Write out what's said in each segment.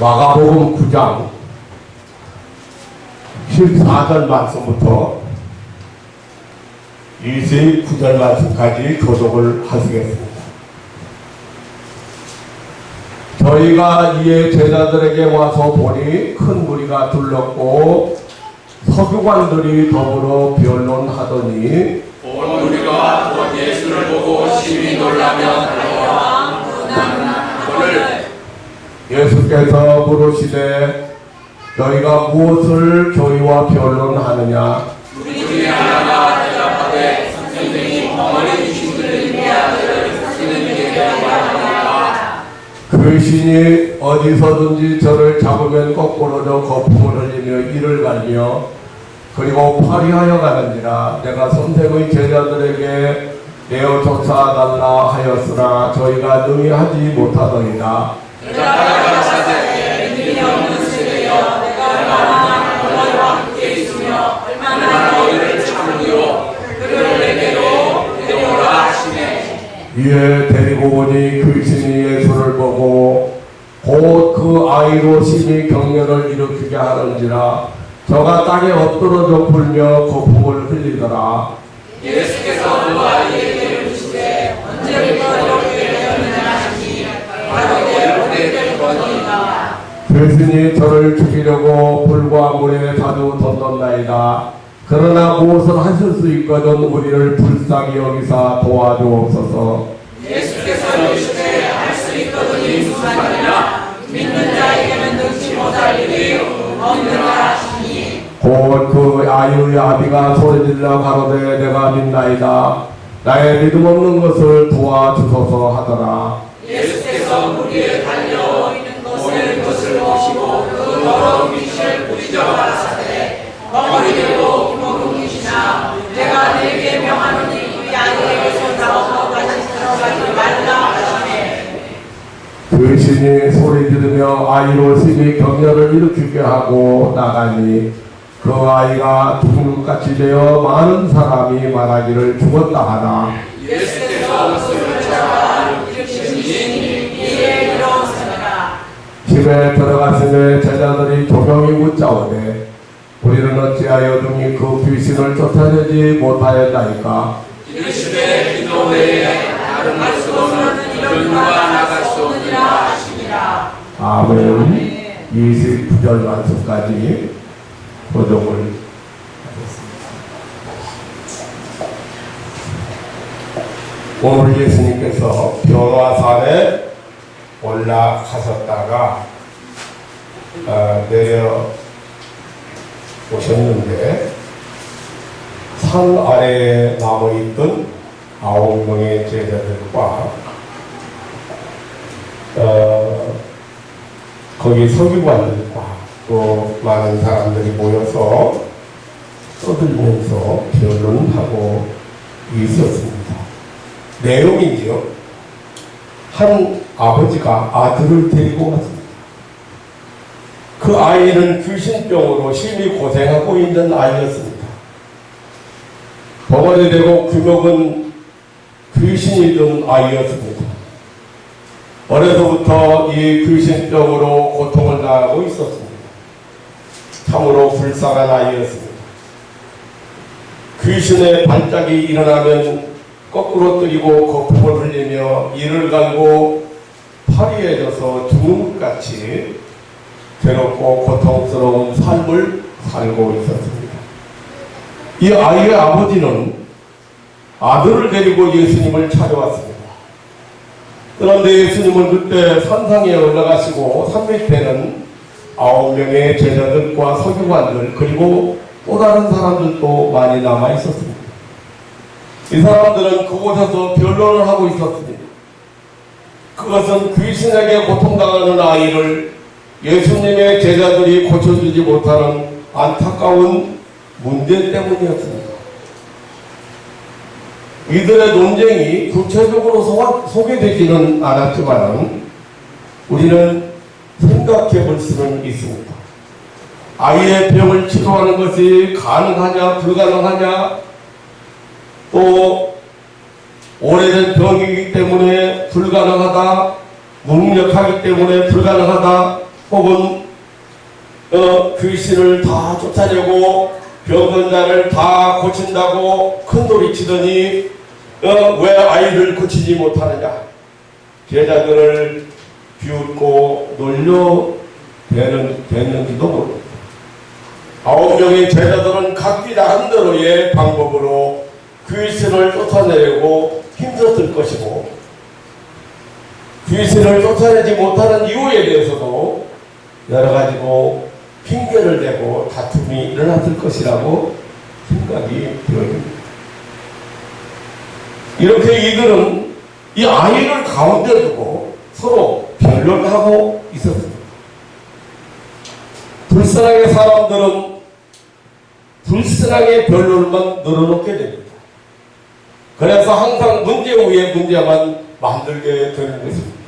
마가복음 9장 14절 말씀부터 29절 말씀까지 교독을 하시겠습니다. 저희가 이에 제자들에게 와서 보니 큰 무리가 둘렀고 서기관들이 더불어 변론하더니 온 무리가 곧 예수를 보고 심히 놀라며 달려와 오늘 예수께서 물으시되 너희가 무엇을 저희와 변론하느냐? 우리 하나가 대답하되 선생님이 덩어리 주신 그의 아들을 사시는 일에 말합니다. 그 신이 어디서든지 저를 잡으면 거꾸로 저 거품을 흘리며 이를 갈며 그리고 파리하여 가는지라. 내가 선생의 제자들에게 내어 쫓아달라 하였으나 저희가 능히 하지 못하더이다. 내가 사제 믿음이 없는 세대여 내가 너희와 함께 있으며 얼마나 너희를 참으리요 그를 내게로 데려오라 하시네. 이에 데리고 오니 그 신이 예수를 보고 곧 그 아이로 심히 경련을 일으키게 하는지라. 저가 땅에 엎드러져 불며 거품을 흘리더라. 예수께서 그 아이에게 이르시되 언제부터 이렇게 되었느냐 하시니 바로 이렇게 될 거니라. 그 신이 저를 죽이려고 불과 물에 자주 던졌나이다. 그러나 무엇을 하실 수 있거든 우리를 불쌍히 여기사 도와주옵소서. 예수께서 이르시되 할 수 있거든이 무슨 말이냐 믿는 자에게는 능치 못할 일이 없느니라 하시니 곧 그 아이의 아비가 소리질러 가로되 내가 믿나이다. 나의 믿음 없는 것을 도와주소서 하더라. 예수께서 물 위에 달려 오는 것을 보시고 그 더러운 빛을 뿌리져 가라사대 덩어리 들고 기모금이시나 내가 네게 명하노니 이 아이에게서 나와서 다시 들어가지 말라 하시네. 그 신이 소리 지르며 아이로 심히 경련을 일으키게 하고 나가니 그 아이가 죽는 것 같이 되어 많은 사람이 말하기를 죽었다 하나. 예수께서 옷을 잡아 일으키시니 이에 일어섰으나 집에 들어갔으며 제자들이 조명이 묻자오되 우리는 어찌하여 등이 그 귀신을 쫓아내지 못하였나이까. 이르시되 기도 외에 다른 말씀으로는 이런 누가 나갈 수 없느니라 하시니라. 아멘. 29절 말씀까지 교독을 하겠습니다. 오늘 예수님께서 변화산에 올라가셨다가 내려 오셨는데 산 아래에 남아있던 9명의 제자들과 거기 서기관들과 또 많은 사람들이 모여서 떠들면서 변론하고 있었습니다. 내용이지요. 한 아버지가 아들을 데리고 왔습니다. 그 아이는 귀신병으로 심히 고생하고 있는 아이였습니다. 덩어리 되고 규먹은 귀신이 든 아이였습니다. 어려서부터 이 귀신병으로 고통을 당하고 있었습니다. 참으로 불쌍한 아이였습니다. 귀신의 반짝이 일어나면 거꾸로 뜨이고 거품을 흘리며 이를 갈고 파리해져서 죽는 것 같이 괴롭고 고통스러운 삶을 살고 있었습니다. 이 아이의 아버지는 아들을 데리고 예수님을 찾아왔습니다. 그런데 예수님은 그때 산상에 올라가시고 산 밑에는 9명의 제자들과 서기관들 그리고 또 다른 사람들도 많이 남아 있었습니다. 이 사람들은 그곳에서 변론을 하고 있었습니다. 그것은 귀신에게 고통당하는 아이를 예수님의 제자들이 고쳐주지 못하는 안타까운 문제 때문이었습니다. 이들의 논쟁이 구체적으로 소개되지는 않았지만 우리는 생각해 볼 수는 있습니다. 아이의 병을 치료하는 것이 가능하냐 불가능하냐, 또 오래된 병이기 때문에 불가능하다, 무능력하기 때문에 불가능하다, 혹은 귀신을 다 쫓아내고 병든 자를 다 고친다고 큰소리치더니 왜 아이를 고치지 못하느냐. 제자들을 비웃고 놀려댔는지도 모릅니다. 9명의 제자들은 각기 나름대로의 방법으로 귀신을 쫓아내려고 힘썼을 것이고, 귀신을 쫓아내지 못하는 이유에 대해서도 여러 가지로 핑계를 대고 다툼이 일어났을 것이라고 생각이 들어집니다. 이렇게 이들은 이 아이를 가운데 두고 서로 변론하고 있었습니다. 불쌍하게 사람들은 불쌍하게 변론만 늘어놓게 됩니다. 그래서 항상 문제 위에 문제만 만들게 되는 것입니다.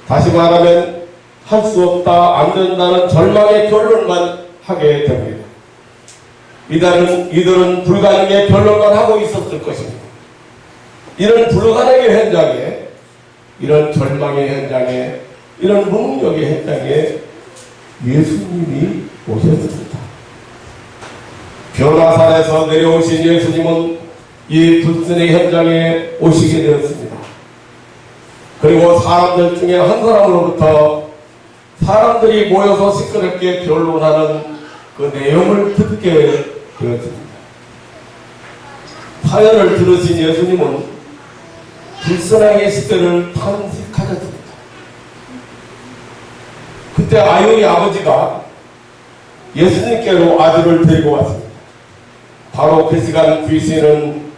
다시 말하면 할 수 없다, 안 된다는 절망의 변론만 하게 됩니다. 이들은 불가능의 변론만 하고 있었을 것입니다. 이런 불가능의 현장에, 이런 절망의 현장에, 이런 무능력의 현장에 예수님이 오셨습니다. 변화산에서 내려오신 예수님은 이 불순의 현장에 오시게 되었습니다. 그리고 사람들 중에 한 사람으로부터 사람들이 모여서 시끄럽게 변론하는 그 내용을 듣게 되었습니다. 사연을 들으신 예수님은 불쌍하게 시대를 탄식하셨습니다. 그때 아이의 아버지가 예수님께로 아들을 데리고 왔습니다. 바로 그 시간 귀신은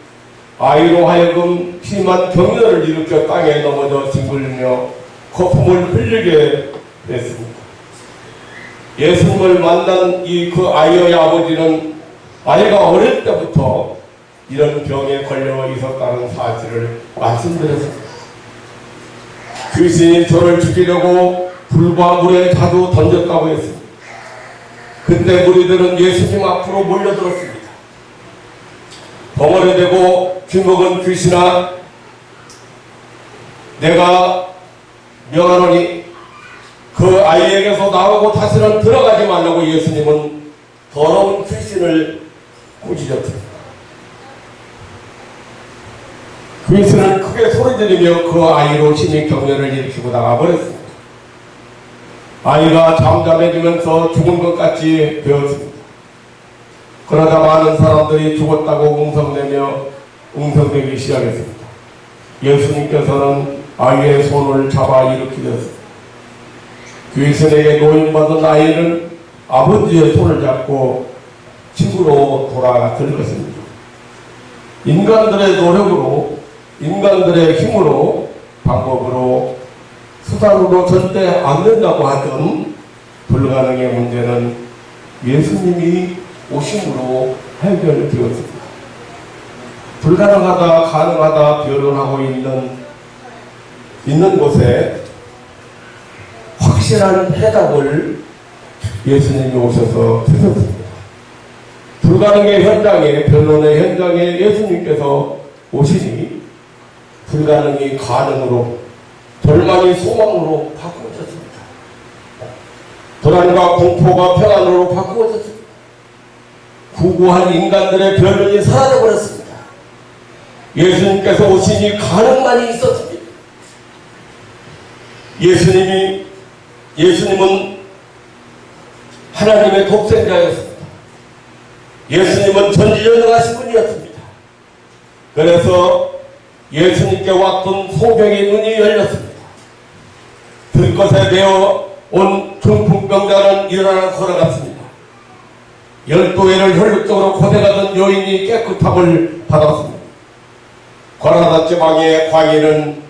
아이로 하여금 심한 경련을 일으켜 땅에 넘어져 뒹굴며 거품을 흘리게 됐습니다. 예수님을 만난 그 아이의 아버지는 아이가 어릴 때부터 이런 병에 걸려 있었다는 사실을 말씀드렸습니다. 귀신이 저를 죽이려고 불과 물에 자주 던졌다고 했습니다. 그때 무리들은 예수님 앞으로 몰려들었습니다. 덩어리 되고 귀먹은 귀신아, 내가 명하노니 그 아이에게서 나오고 다시는 들어가지 말라고 예수님은 더러운 귀신을 꾸짖었습니다. 귀신은 크게 소리지르며 그 아이로 심히 경련을 일으키고 나가버렸습니다. 아이가 잠잠해지면서 죽은 것 같이 되었습니다. 그러다 많은 사람들이 죽었다고 웅성대기 시작했습니다. 예수님께서는 아이의 손을 잡아 일으키셨습니다. 귀신에게 노인받은 아이는 아버지의 손을 잡고 집으로 돌아갔을 것입니다. 인간들의 노력으로, 인간들의 힘으로, 방법으로, 수단으로 절대 안 된다고 하던 불가능의 문제는 예수님이 오심으로 해결되었습니다. 불가능하다, 가능하다 변론하고 있는 곳에 확실한 해답을 예수님이 오셔서 주셨습니다. 불가능의 현장에, 변론의 현장에 예수님께서 오시니 불가능이 가능으로, 절망이 소망으로 바꾸어졌습니다. 불안과 공포가 평안으로 바꾸어졌습니다. 구구한 인간들의 변론이 사라져버렸습니다. 예수님께서 오시니 가능만이 있었습니다. 예수님은 하나님의 독생자였습니다. 예수님은 전지전능하신 분이었습니다. 그래서 예수님께 왔던 소경의 눈이 열렸습니다. 들것에 매어 온 중풍병자는 일어나 걸어갔습니다. 12회를 혈육적으로 고생하던 여인이 깨끗함을 받았습니다. 고라다 지방의 광인은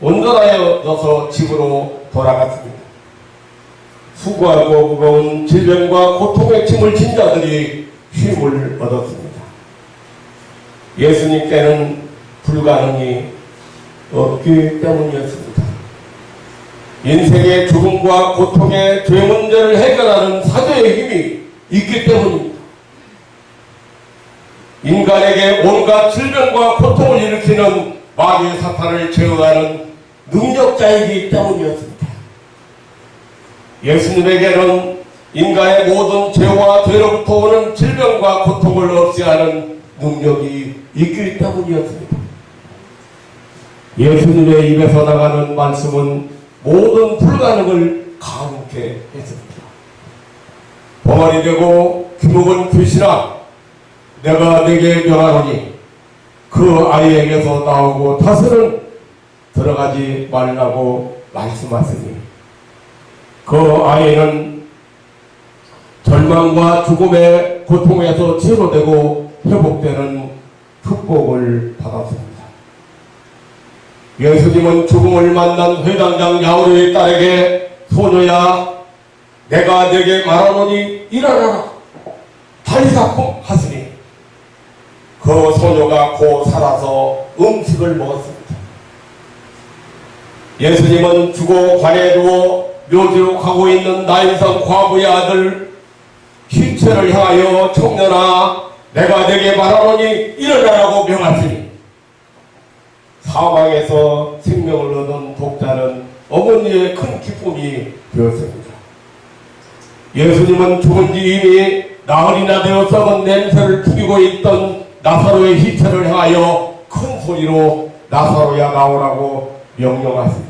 온전하여져서 집으로 돌아갔습니다. 수고하고 무거운 질병과 고통의 짐을 진 자들이 쉼을 얻었습니다. 예수님께는 불가능이 없기 때문이었습니다. 인생의 죽음과 고통의 죄 문제를 해결하는 사죄의 힘이 있기 때문입니다. 인간에게 온갖 질병과 고통을 일으키는 마귀 사탄을 제어하는 능력자이기 때문이었습니다. 예수님에게는 인간의 모든 죄와 죄로부터 오는 질병과 고통을 없애하는 능력이 있기 때문이었습니다. 예수님의 입에서 나가는 말씀은 모든 불가능을 가능케 했습니다. 벙어리 되고 귀묵은 귀신아, 내가 네게 명하노니 그 아이에게서 나오고 다스는 들어가지 말라고 말씀하시니, 그 아이는 절망과 죽음의 고통에서 치료되고 회복되는 축복을 받았습니다. 예수님은 죽음을 만난 회당장 야오르의 딸에게 소녀야, 내가 네게 말하노니 일어나라 달리사코 하시니, 그 소녀가 곧 살아서 음식을 먹었습니다. 예수님은 죽어 관에 누워 묘지로 가고 있는 나인성 과부의 아들 시체를 향하여 청년아, 내가 네게 말하노니 일어나라고 명하시니, 사방에서 생명을 얻은 독자는 어머니의 큰 기쁨이 되었습니다. 예수님은 죽은 지 이미 나흘이나 되어 썩은 냄새를 풍기고 있던 나사로의 시체를 향하여 큰 소리로 나사로야 나오라고 명령하십니다.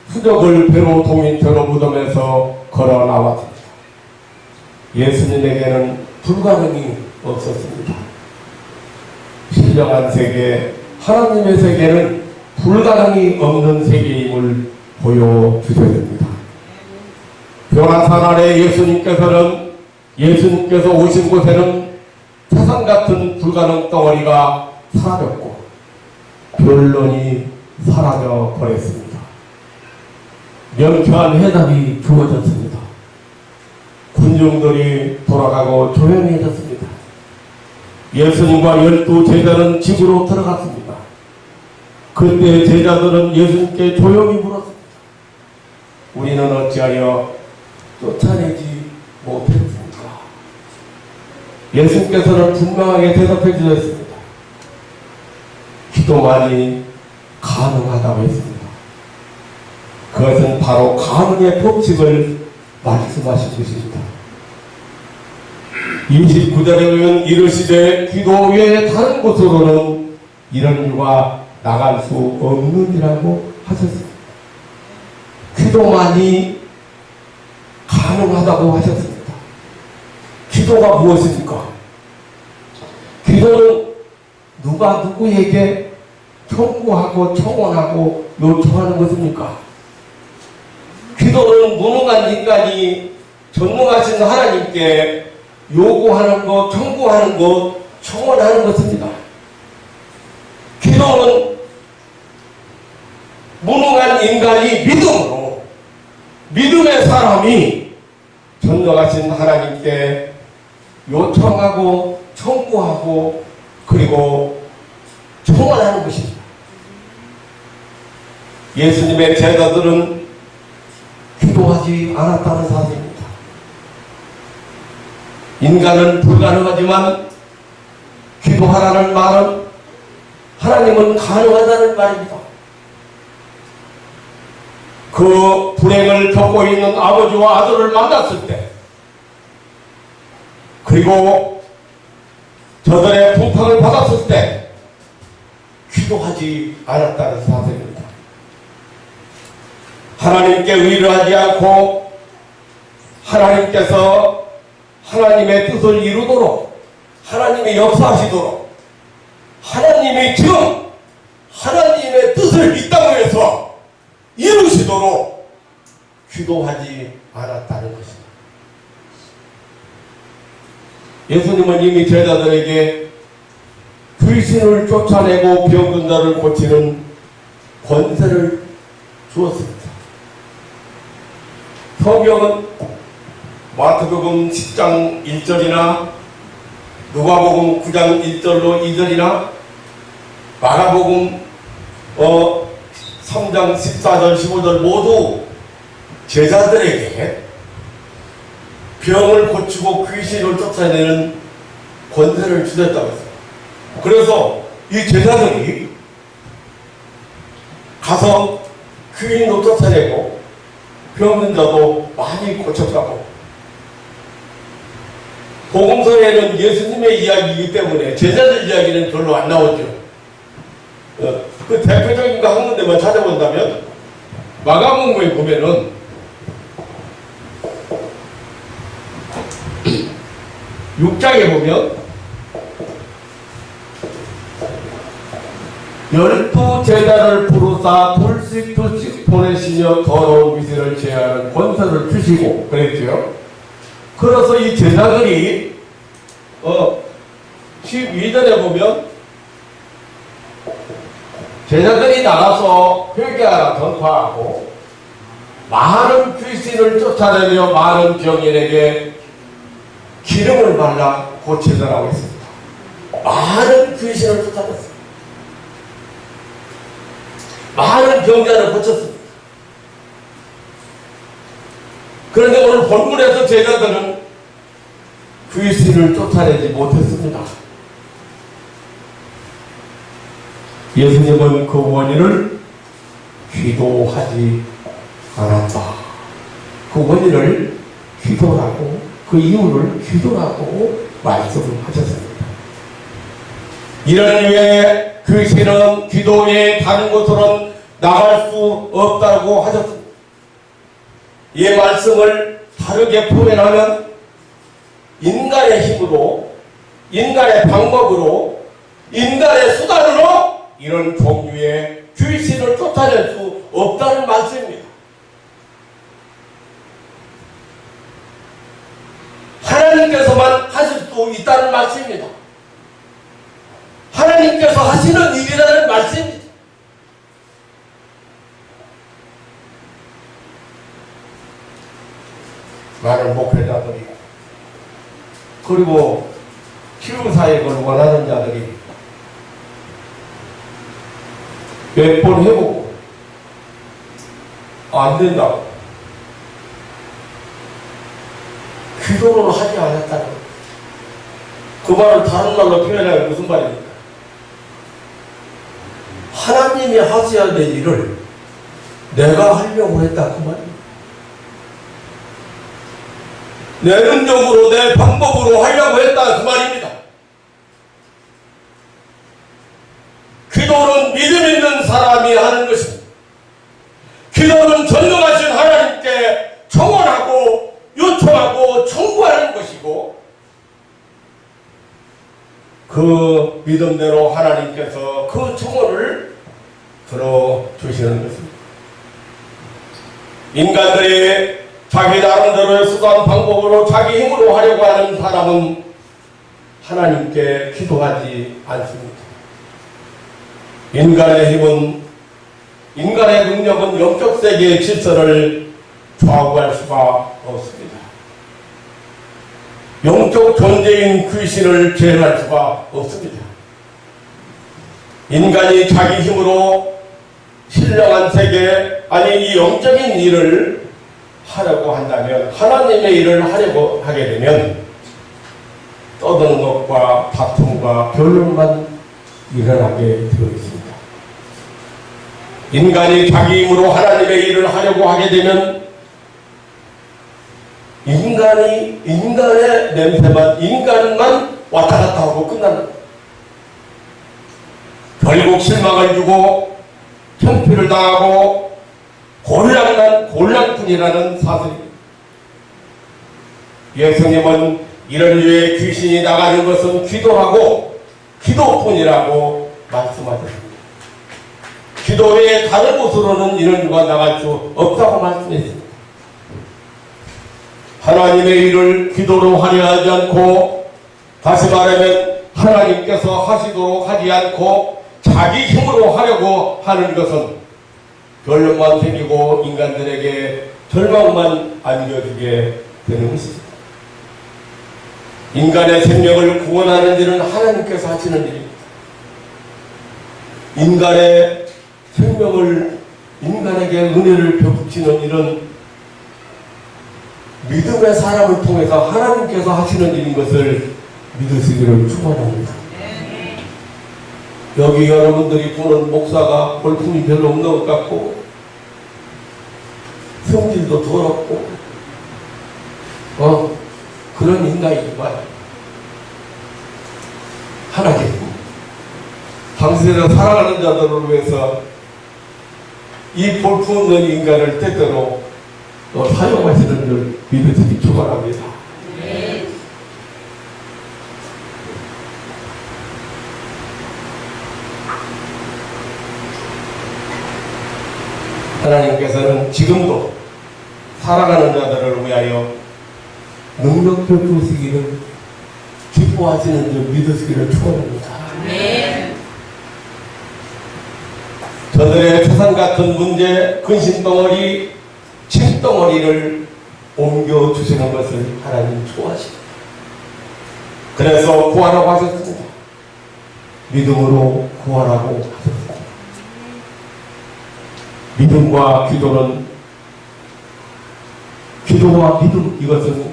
수족을 배로 동인처럼 무덤에서 걸어 나왔습니다. 예수님에게는 불가능이 없었습니다. 신령한 세계, 하나님의 세계는 불가능이 없는 세계임을 보여주셔야 됩니다. 변화산 아래 예수님께서 오신 곳에는 태산 같은 불가능 덩어리가 사라졌고 변론이 사라져 버렸습니다. 명쾌한 해답이 주어졌습니다. 군중들이 돌아가고 조용해졌습니다. 예수님과 12 제자는 집으로 들어갔습니다. 그때 제자들은 예수님께 조용히 물었습니다. 우리는 어찌하여 쫓아내지 못했습니까? 예수님께서는 분명하게 대답해 주셨습니다. 기도만이 가능하다고 했습니다. 그것은 바로 가능의 법칙을 말씀하신 것입니다. 29절에 보면 이르시되 기도 외에 다른 곳으로는 이런 유가 나갈 수 없느니라고 하셨습니다. 기도만이 가능하다고 하셨습니다. 기도가 무엇입니까? 기도는 누가 누구에게 청구하고 청원하고 요청하는 것입니까? 기도는 무능한 인간이 전능하신 하나님께 요구하는 것, 청구하는 것, 청원하는 것입니다. 기도는 무능한 인간이 믿음으로, 믿음의 사람이 전능하신 하나님께 요청하고 청구하고 그리고 청원하는 것입니다. 예수님의 제자들은 기도하지 않았다는 사실입니다. 인간은 불가능하지만 기도하라는 말은 하나님은 가능하다는 말입니다. 그 불행을 겪고 있는 아버지와 아들을 만났을 때, 그리고 저들의 부탁을 받았을 때 기도하지 않았다는 사실입니다. 하나님께 의뢰하지 않고 하나님께서 하나님의 뜻을 이루도록, 하나님이 역사하시도록, 하나님이 지금 하나님의 뜻을 이 땅에서 이루시도록 기도하지 않았다는 것입니다. 예수님은 이미 제자들에게 귀신을 쫓아내고 병든 자를 고치는 권세를 주었습니다. 성경은 마태복음 10장 1절이나 누가복음 9장 1절로 2절이나 마가복음 3장 14절 15절 모두 제자들에게 병을 고치고 귀신을 쫓아내는 권세를 주셨다고 했습니다. 그래서 이 제자들이 가서 귀신을 쫓아내고 병든 자도 많이 고쳤다고. 복음서에는 예수님의 이야기이기 때문에 제자들 이야기는 별로 안 나오죠. 그 대표적인 거 한 군데만 찾아본다면 마가복음에 보면은 6장에 보면 12 제자를 부르사 둘씩 보내시며 더러운 미세를 제하는 권세를 주시고 그랬죠. 그래서 이 제자들이 12절에 보면 제자들이 나가서 회개하라 전파하고 많은 귀신을 쫓아내며 많은 병인에게 기름을 발라 고치더라고 했습니다. 많은 귀신을 쫓아냈습니다. 많은 병자를 고쳤습니다. 그런데 오늘 본문에서 제자들은 귀신을 쫓아내지 못했습니다. 예수님은 그 원인을 기도하지 않았다. 그 원인을 기도라고, 그 이유를 기도라고 말씀을 하셨습니다. 이런 이유에 귀신은 기도 외에 다른 곳으로는 나갈 수 없다고 하셨습니다. 이 말씀을 다르게 표현하면 인간의 힘으로, 인간의 방법으로, 인간의 수단으로 이런 종류의 귀신을 쫓아낼 수 없다는 말씀입니다. 하나님께서만 하실 수 있다는 말씀입니다. 하나님께서 하시는 일이라는 말씀입니다. 많은 목회자들이 그리고 치유사역을 원하는 자들이 몇 번 해보고 안 된다고 기도를 하지 않았다는 거예요. 그 말을 다른 말로 표현하면 무슨 말입니까? 하나님이 하셔야 될 일을 내가 하려고 했다 그 말입니다. 내 능력으로 내 방법으로 하려고 했다 그 말입니다. 기도는 믿음 있는 사람이 하는 것입니다. 기도는 전능하신 하나님께 청원하고 요청하고 청구하는 것이고 그 믿음대로 하나님께서 그 청원을 들어주시는 것입니다. 인간들이 자기 나름대로의 수단 방법으로 자기 힘으로 하려고 하는 사람은 하나님께 기도하지 않습니다. 인간의 힘은, 인간의 능력은 영적 세계의 질서를 좌우할 수가 없습니다. 영적 존재인 귀신을 제어할 수가 없습니다. 인간이 자기 힘으로 신령한 세계, 아니 이 영적인 일을 하려고 한다면, 하나님의 일을 하려고 하게 되면 떠드는 것과 다툼과 변론만 일어나게 되어 있습니다. 인간이 자기 힘으로 하나님의 일을 하려고 하게 되면 인간의 냄새만, 인간만 왔다 갔다 하고 끝나는 거예요. 결국 실망을 주고 형피를 당하고 곤란뿐이라는 사슬입니다. 예수님은 이런 류의 귀신이 나가는 것은 기도하고 기도뿐이라고 말씀하셨습니다. 기도 외에 다른 곳으로는 이런 유가 나갈 수 없다고 말씀했습니다. 하나님의 일을 기도로 하려 하지 않고, 다시 말하면 하나님께서 하시도록 하지 않고 자기 힘으로 하려고 하는 것은 결론만 생기고 인간들에게 절망만 안겨주게 되는 것입니다. 인간의 생명을 구원하는 일은 하나님께서 하시는 일입니다. 인간의 생명을, 인간에게 은혜를 베푸시는 일은 믿음의 사람을 통해서 하나님께서 하시는 일인 것을 믿으시기를 축원합니다. 여기 여러분들이 보는 목사가 볼품이 별로 없는 것 같고 성질도 더럽고 그런 인간이지만 하나님 당신의 사랑하는 자들을 위해서 이 볼품없는 인간을 때때로 사용하시는 줄 믿으시기 축원합니다. 하나님께서는 지금도 살아가는 자들을 위하여 능력 베푸시기를 기뻐하시는 줄 믿으시기를 축원합니다. 저들의 태산 같은 문제, 근심덩어리, 침덩어리를 옮겨주시는 것을 하나님 좋아하십니다. 그래서 구하라고 하셨습니다. 믿음으로 구하라고 하셨습니다. 믿음과 기도는, 기도와 믿음, 이것은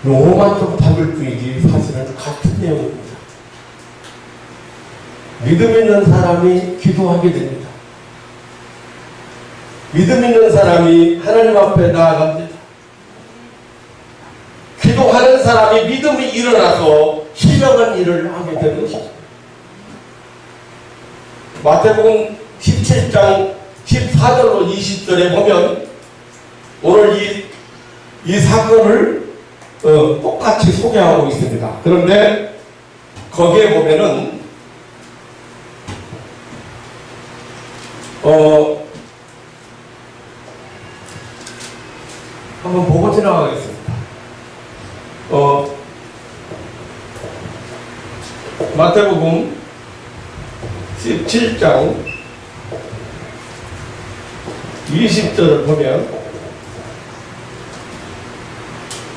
용어만 좀 다를 뿐이지 사실은 같은 내용입니다. 믿음 있는 사람이 기도하게 됩니다. 믿음 있는 사람이 하나님 앞에 나아갑니다. 기도하는 사람이 믿음이 일어나서 신령한 일을 하게 되는 것입니다. 마태복음 17장 14절로 20절에 보면 오늘 이 사건을 똑같이 소개하고 있습니다. 그런데 거기에 보면은 한번 보고 지나가겠습니다. 마태복음 17장 20절을 보면,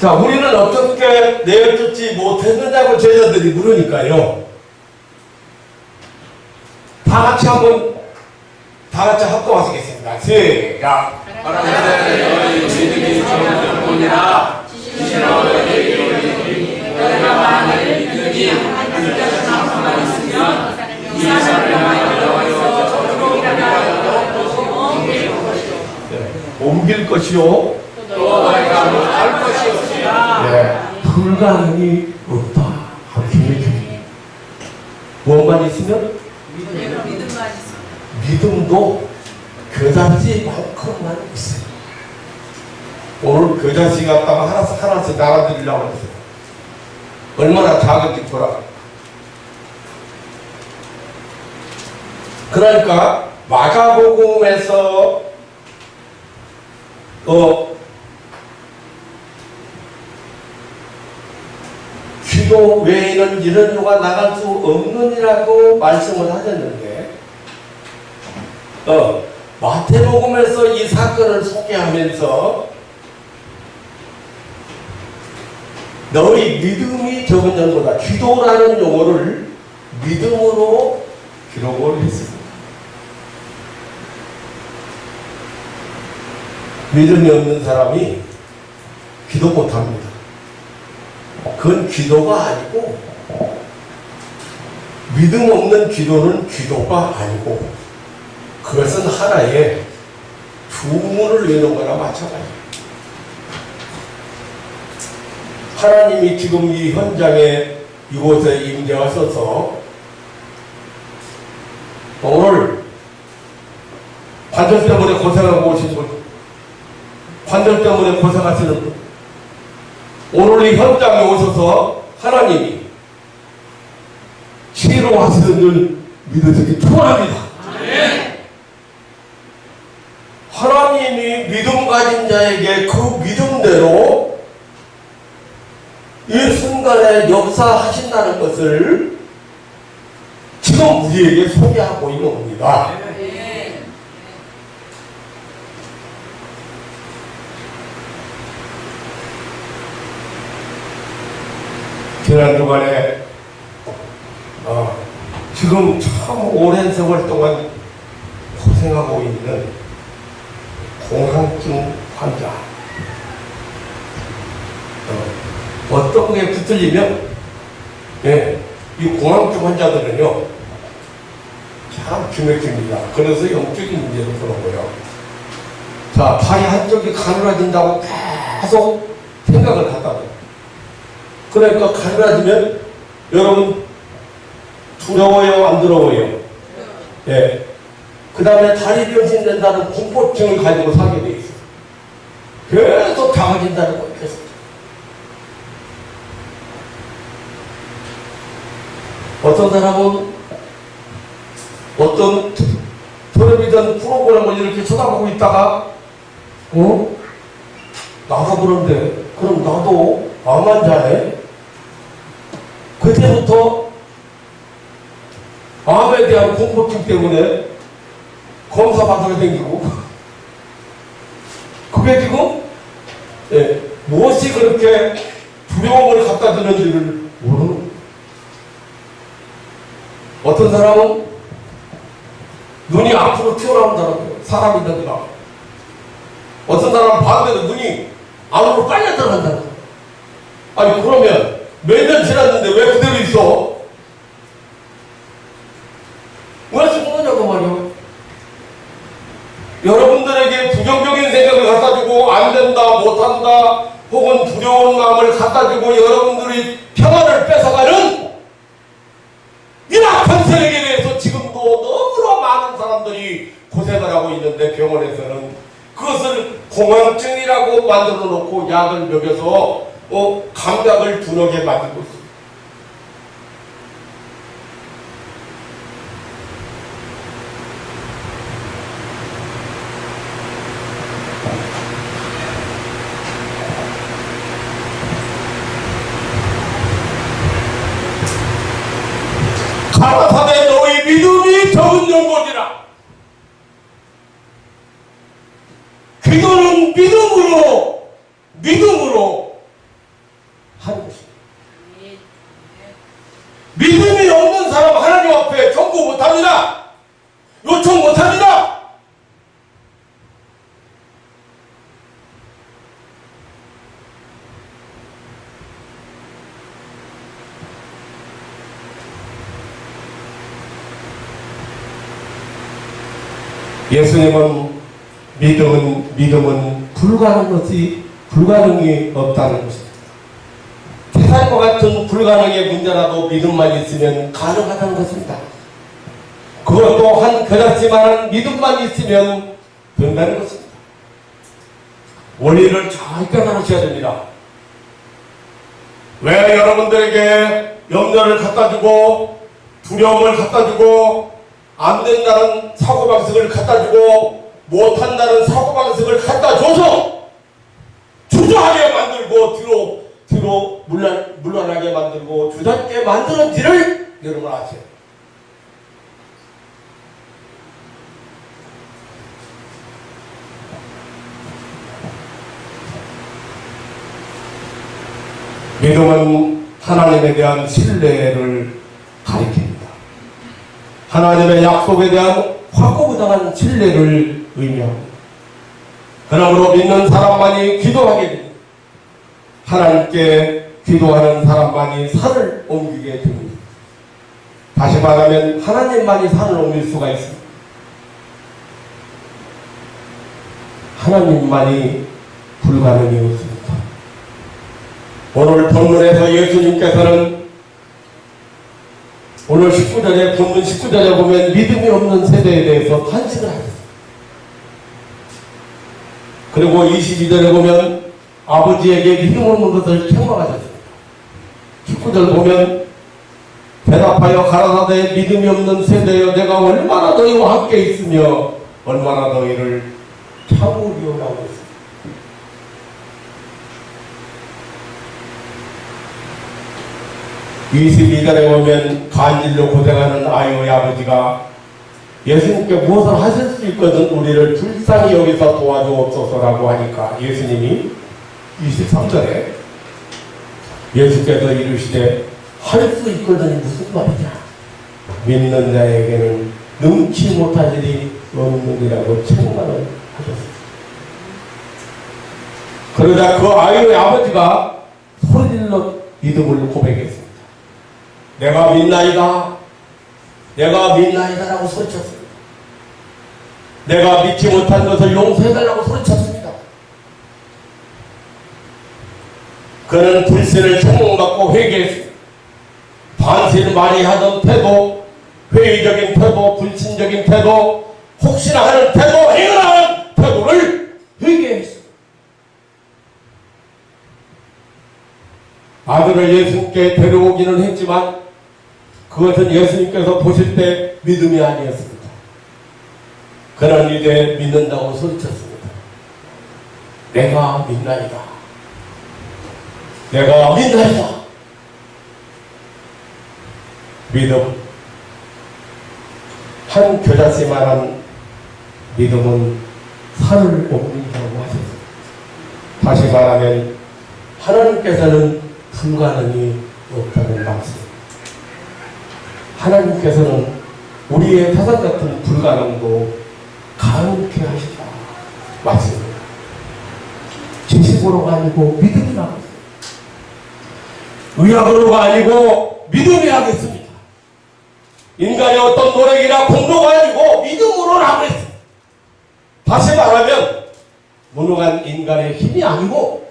자, 우리는 어떻게 내어쫓지 못했느냐고 제자들이 물으니까요. 다 같이 합동하시겠습니다. 시작. 하나님의 너희 믿음이 좋은 뿐이라 지시로 너희 이루니 너희가 만일 믿음이 한 자만큼만 있으면 이 산을 향하여 저쪽이라도 옮길 것이요 또 너희가 못할 것이 없으라. 불가능이 없다. 뭐만 있으면? 믿음만 있으면 믿음도 겨자씨만큼만 있어요. 오늘 겨자씨 갖다가 하나씩 나눠드리려고 했어요. 얼마나 작은지 보라. 그러니까 마가복음에서 기도 외에는 이런 요가 나갈 수 없느니라고 말씀을 하셨는데, 마태복음에서 이 사건을 소개하면서 너희 믿음이 적은 자보다 기도라는 용어를 믿음으로 기록을 했습니다. 믿음이 없는 사람이 기도 못합니다. 그건 기도가 아니고, 믿음 없는 기도는 기도가 아니고, 그것은 하나의 주문을 외우는 거나 마찬가지입니다. 하나님이 지금 이 현장에 이곳에 임재하셔서 오늘 관절 때문에 고생하고 오신 분, 관절 때문에 고생하시는 분, 오늘 이 현장에 오셔서 하나님이 치료하시는 줄 믿으시기 축원합니다. 하나님이 믿음 가진 자에게 그 믿음대로 이 순간에 역사하신다는 것을 지금 우리에게 소개하고 있는 겁니다. 지난 주간에 지금 참 오랜 세월 동안 고생하고 있는 공황증 환자, 어떤 게 붙들리면 이 공황증 환자들은요 참 기맥힙니다. 그래서 영적인 문제도 그러고요. 자, 다리 한쪽이 가늘어진다고 계속 생각을 갖다 둬요. 그러니까 가늘어지면 여러분 두려워요, 안 두려워요? 예. 그 다음에 다리 변신된다는 공포증을 가지고 살게 돼 있어요. 계속 작아진다는 거예요. 계속. 어떤 사람은 어떤 텔레비전 프로그램을 이렇게 쳐다보고 있다가 나도 그런데 그럼 나도 암환자네? 그때부터 암에 대한 공포증 때문에 검사 받으러 다니고 그게 지금 무엇이 그렇게 두려움을 갖다 주는지를 모르는 거예요. 어떤 사람은 눈이 앞으로 튀어나온다는 거예요. 사람이든가. 어떤 사람은 반대로 눈이 안으로 빨려 들어간다는 거예요. 아니 그러면 몇 년 지났는데 왜 그대로 있어? 왜 죽느냐고 말이야. 여러분들에게 부정적인 생각을 갖다 주고 안 된다, 못한다, 혹은 두려운 마음을 갖다 주고 여러분들이 평안을 뺏어가는 이 악한 세력에 대해서 지금도 너무나 많은 사람들이 고생을 하고 있는데 병원에서는 그것을 공황증이라고 만들어 놓고 약을 먹여서 감각을 둔하게 만들고 있습니다. 가라사대 너희 믿음이 적은 연고지라. 기도는 믿음으로 하는 것입니다. 믿음이 없는 사람 하나님 앞에 전부 못합니다. 요청 못합니다. 예수님은 믿음은 불가능이 없다는 것입니다. 세상과 같은 불가능의 문제라도 믿음만 있으면 가능하다는 것입니다. 그것도 한 겨자씨만한 믿음만 있으면 된다는 것입니다. 원리를 잘 깨달으셔야 됩니다. 왜 여러분들에게 염려를 갖다 주고 두려움을 갖다 주고 안 된다는 사고방식을 갖다 주고 못한다는 사고방식을 갖다 줘서 주저하게 만들고 뒤로 물러나게 만들고 주저하게 만드는지를 여러분 아세요. 믿음은 하나님에 대한 신뢰를 가리킵니다. 하나님의 약속에 대한 확고부당한 신뢰를 의미합니다. 그러므로 믿는 사람만이 기도하게 됩니다. 하나님께 기도하는 사람만이 산을 옮기게 됩니다. 다시 말하면 하나님만이 산을 옮길 수가 있습니다. 하나님만이 불가능이 없습니다. 오늘 본문에서 예수님께서는 오늘 19절에 본문 19절에 보면 믿음이 없는 세대에 대해서 탄식을 하셨습니다. 그리고 22절에 보면 아버지에게 믿음 없는 것을 책망하셨습니다. 19절 보면 대답하여 가라사대 믿음이 없는 세대여 내가 얼마나 너희와 함께 있으며 얼마나 너희를 참으리오라고 했습니다. 22절에 보면 간질로 고생하는 아이의 아버지가 예수님께 무엇을 하실 수 있거든 우리를 불쌍히 여기서 도와주옵소서라고 하니까 예수님이 23절에 예수께서 이르시되 할 수 있거든이 무슨 말이냐. 믿는 자에게는 능치 못할 일이 없느니라고 책망을 하셨습니다. 그러자 그 아이의 아버지가 소리질러 믿음을 고백했습니다. 내가 믿나이다. 내가 믿나이다라고 소리쳤습니다. 내가 믿지 못한 것을 용서해달라고 소리쳤습니다. 그는 불신을 조롱받고 회개했습니다. 반신을 많이 하던 태도, 회의적인 태도, 불신적인 태도, 혹시나 하는 태도, 행하는 태도를 회개했습니다. 아들을 예수님께 데려오기는 했지만 그것은 예수님께서 보실 때 믿음이 아니었습니다. 그는 이제 믿는다고 소리쳤습니다. 내가 믿나이다. 내가 믿나이다. 믿음. 한 교자씨만한 믿음은 산을 옮긴다고 하셨습니다. 다시 말하면 하나님께서는 불가능이 없다는 말씀. 하나님께서는 우리의 타산 같은 불가능도 가능케 하시다 말씀입니다. 지식으로가 아니고 믿음이라고 했습니다. 의학으로가 아니고 믿음이 하겠습니다. 인간의 어떤 노력이나 공로가 아니고 믿음으로라고 했습니다. 다시 말하면 무능한 인간의 힘이 아니고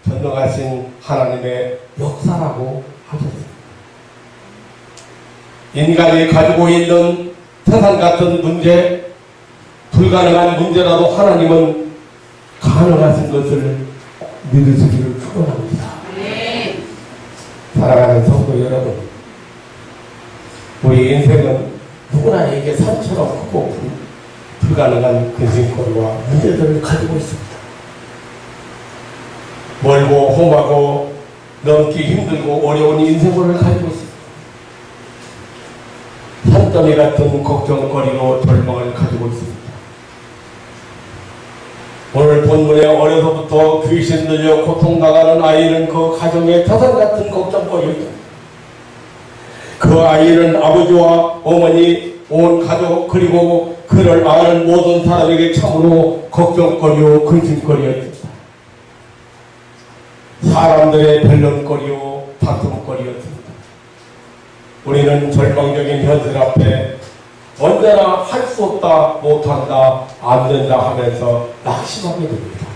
전능하신 하나님의 역사라고 하셨습니다. 인간이 가지고 있는 태산 같은 문제, 불가능한 문제라도 하나님은 가능하신 것을 믿으시기를 축원합니다. 사랑하는 성도 여러분, 우리 인생은 누구나에게 산처럼 크고 불가능한 근심거리와 문제들을 가지고 있습니다. 멀고 험하고 넘기 힘들고 어려운 인생을 가지고 있습니다. 산더미 같은 걱정거리로 절망을 가지고 있습니다. 오늘 본문에 어려서부터 귀신 들려 고통당하는 아이는 그 가정의 태산 같은 걱정거리입니다. 그 아이는 아버지와 어머니, 온 가족 그리고 그를 아는 모든 사람에게 참으로 걱정거리요 근심거리였습니다. 사람들의 변론거리요 다툼거리였습니다. 우리는 절망적인 현실 앞에 언제나 할 수 없다, 못한다, 안 된다 하면서 낙심하게 됩니다.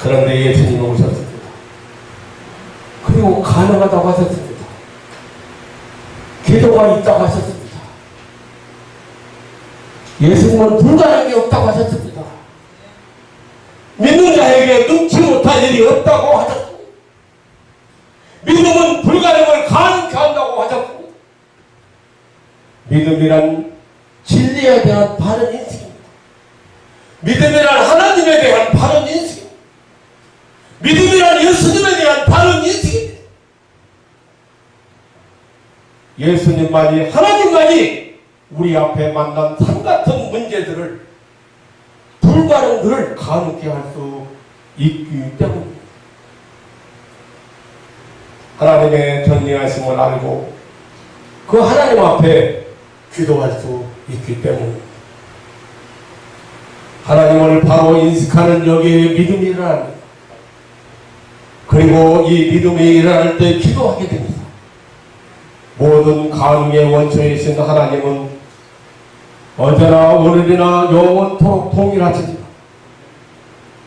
그런데 예수님이 오셨습니다. 그리고 가능하다고 하셨습니다. 기도가 있다고 하셨습니다. 예수님은 불가능이 없다고 하셨습니다. 믿는 자에게 눈치 못할 일이 없다고 하셨습니다. 믿음은 불가능을 가능케 한다고 하셨습니다. 믿음이란 진리에 대한 바른 인식입니다. 믿음이란 하나님에 대한 바른 인식입니다. 믿음이란 예수님에 대한 바른 인식입니다. 예수님만이, 하나님만이 우리 앞에 만난 산 같은 문제들을, 불가능들을 가능케 할 수 있기 때문입니다. 하나님의 전능하심을 알고 그 하나님 앞에 기도할 수 있기 때문입니다. 하나님을 바로 인식하는 여기에 믿음이 일어납니다. 그리고 이 믿음이 일어날 때 기도하게 됩니다. 모든 가능의 원초이신 하나님은 언제나 오늘이나 영원토록 동일하십니다.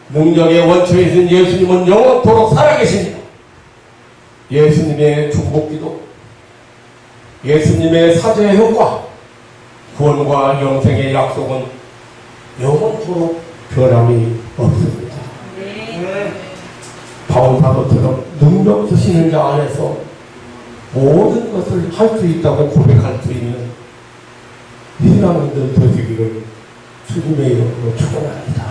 능력의 원초이신 예수님은 영원토록 살아계십니다. 예수님의 중복기도, 예수님의 사죄의 효과, 구원과 영생의 약속은 영원토록 변함이 없습니다. 바울 사도처럼 능력 주시는 자 안에서 모든 것을 할 수 있다고 고백할 수 있는 신앙인들 되시기를 주님의 이름으로 축원합니다.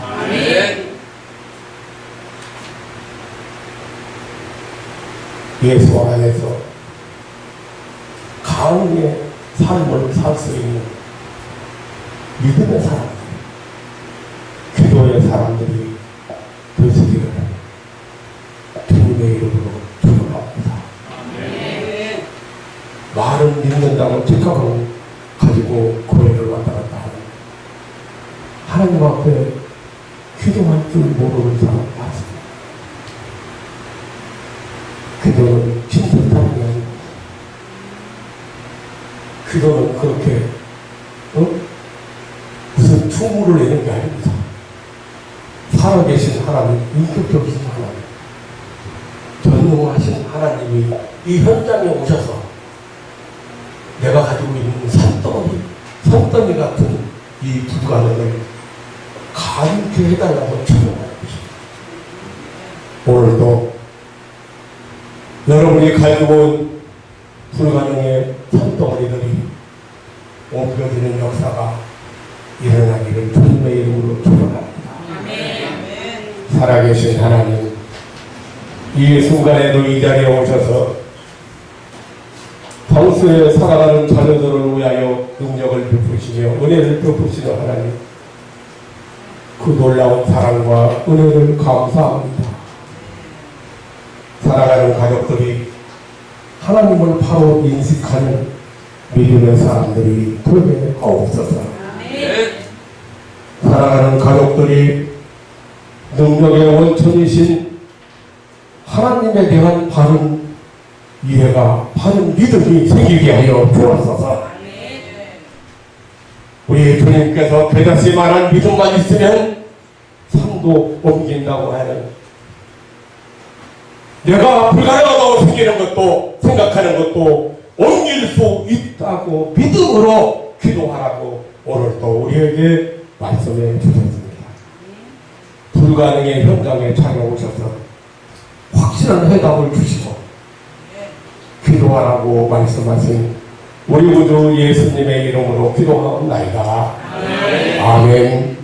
예수 안에서 가능의 삶을 살 수 있는 믿음의 사람들, 기도의 사람들이 되시기를 주님의 이름으로 축원합니다. 말은 믿는다고 착각을 가지고 교회를 왔다 갔다 하는 하나님 앞에 기도할 줄 모르는 사람 맞습니다. 기도는 진실함이 아니고, 기도는 그렇게 흉물을 내는 게 아닙니다. 살아계신 하나님, 인격적이신 하나님, 전능하신 하나님이 이 현장에 오셔서 내가 가지고 있는 산더미 같은 이 불가능을 가능케 해달라고 청하는 것입니다. 오늘도 여러분이 가지고 온 불가능의 산더미들이 옮겨지는 역사가 일어나기를 주님의 이름으로 축원합니다. 살아계신 하나님, 이 순간에도 이 자리에 오셔서 평소에 살아가는 자녀들을 위하여 능력을 베푸시며 은혜를 베푸시는 하나님, 그 놀라운 사랑과 은혜를 감사합니다. 살아가는 가족들이 하나님을 바로 인식하는 믿음의 사람들이 되게 하옵소서. 살아가는 가족들이 능력의 원천이신 하나님에 대한 바른 이해가, 바른 믿음이 생기게 하여 주옵소서. 우리 주님께서 배다시 말한 믿음만 있으면 산도 옮긴다고 하는, 내가 불가능하다고 생각하는 것도 옮길 수 있다고 믿음으로 기도하라고 오늘도 우리에게 말씀해 주셨습니다. 불가능의 현장에 찾아오셔서 확실한 해답을 주시고 기도하라고 말씀하신 우리 구주 예수님의 이름으로 기도하옵나이다. 아멘.